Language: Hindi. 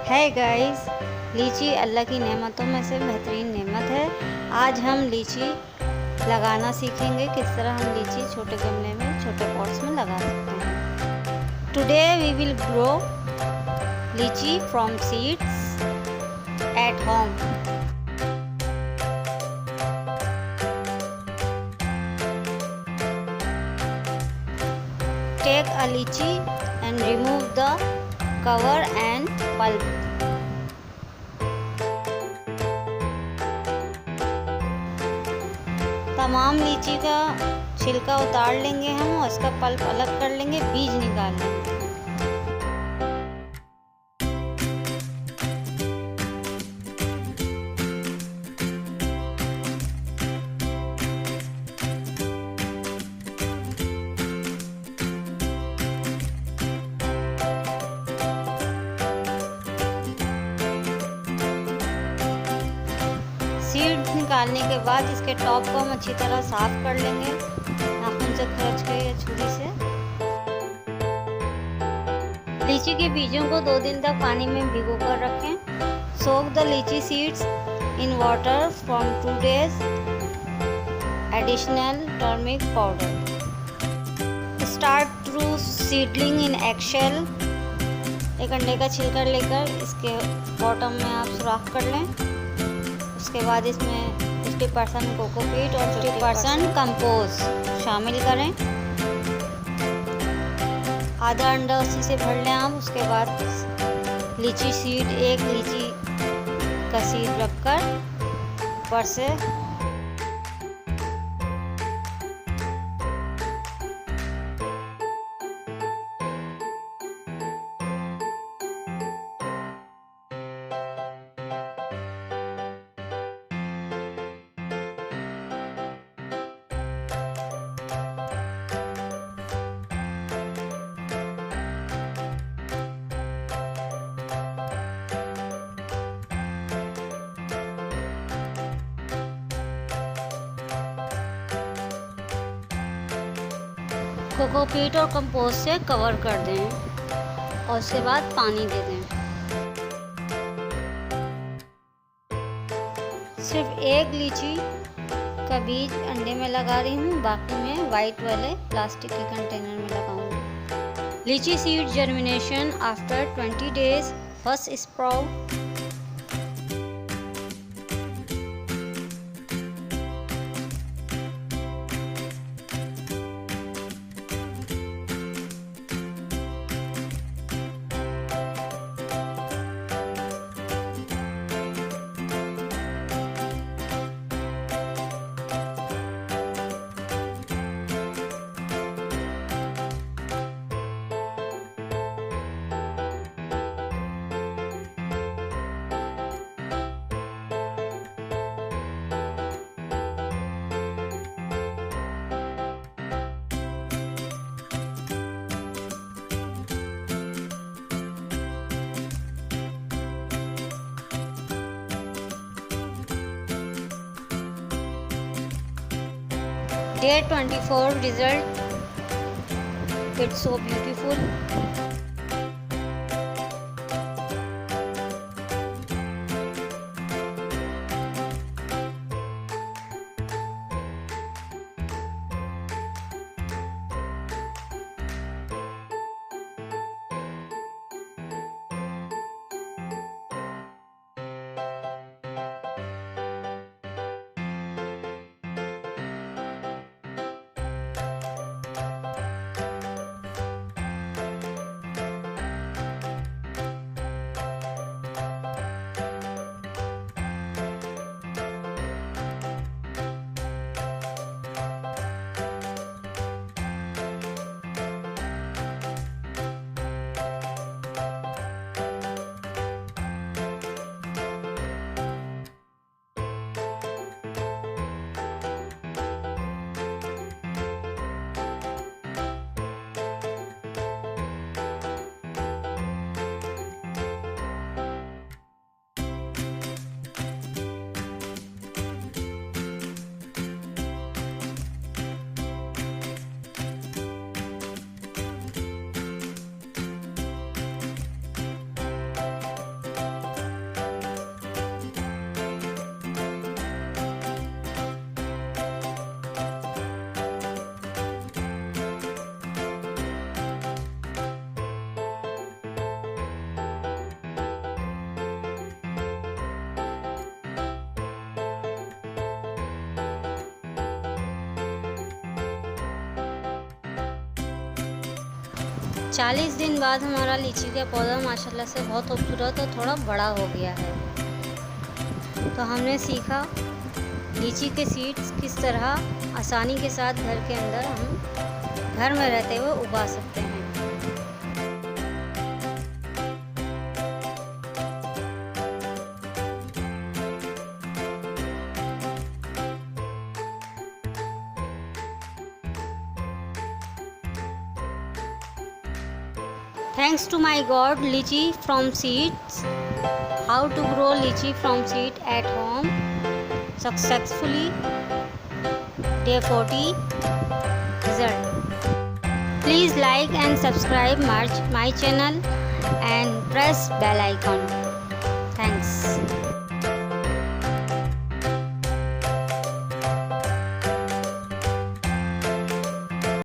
है गाइस, लीची अल्लाह की नेमतों में से बेहतरीन नेमत है। आज हम लीची लगाना सीखेंगे, किस तरह हम लीची छोटे गमले में, छोटे पॉट्स में लगा सकते हैं। टुडे वी विल ग्रो लीची from seeds at home. Take a lychee and remove the cover and pulp. तमाम लीची का छिलका उतार लेंगे हम और इसका पल्प अलग कर लेंगे, बीज निकाल लेंगे। सीड्स निकालने के बाद इसके टॉप को हम अच्छी तरह साफ कर लेंगे, नाखून से खरच के या छुरी से। लीची के बीजों को 2 दिन तक पानी में भिगो कर रखें। Soak the lychee seeds in water from 2 days। Additional turmeric powder. Start through seedling in eggshell. एक अंडे का छिलका लेकर इसके बॉटम में आप सुराख कर लें। उसके बाद इसमें 50% कोकोपीट और 50% कंपोस्ट शामिल करें। आधा अंडा उसी से भर लें आप। उसके बाद लीची सीड, एक लीची का सीड रखकर ऊपर से कोकोपीट और कंपोस्ट से कवर कर दें और उसके बाद पानी दे दें। सिर्फ एक लीची का बीज अंडे में लगा रही हूँ, बाकी मैं वाइट वाले प्लास्टिक के कंटेनर में लगाऊंगी। लीची seed germination after 20 days, first sprout. Day 24 result. It's so beautiful. 40 दिन बाद हमारा लीची का पौधा माशाल्लाह से बहुत खूबसूरत और थोड़ा बड़ा हो गया है। तो हमने सीखा लीची के सीड्स किस तरह आसानी के साथ घर के अंदर हम घर में रहते हुए उगा सकते हैं। Thanks to my God, lychee from seeds. How to grow lychee from seed at home successfully. Day 40 result. Please like and subscribe my channel and press bell icon. Thanks.